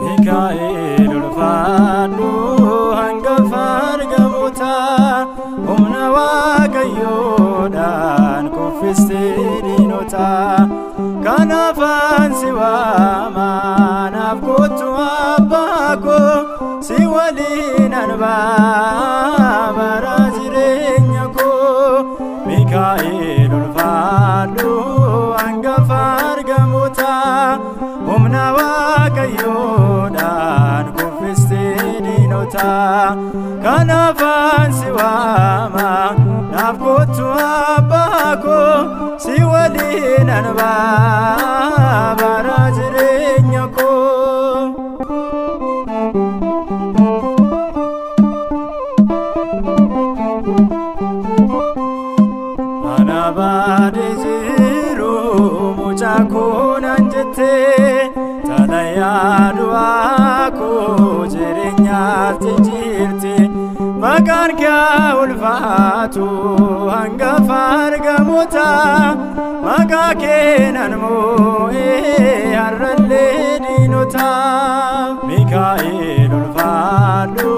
Mikael ulfaadhu hangafa argamoota humna Waaqayyoodhaan kuffistee diinota. Kanaaf ansi waama naaf kottu abbaa koo si waliin anbaa bara jireenya koo. Mikael ulfaadhu hangafa argamoota humna Waaqayyoodhaan kuffistee diinota. Kanaaf ansi waama naaf kottu abbaa koo si waliin anbaa bara jireenya koo. Ana baadhee jiru mucaa koo naan jettee talayaa du'aa koo jireenyaatti jirti. Maqaan kee ulfaatu hangafa argamoota maqaa kee nan moo'ee har'allee diinota. Mikael ulfaadhu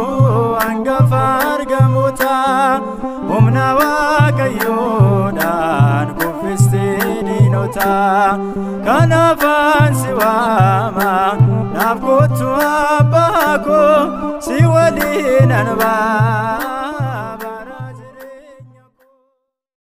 hangafa argamoota humna Waaqayyoodhaan kuffistee diinota. Kanaaf ansi waama naaf kottu abbaa koo si waliin anbaa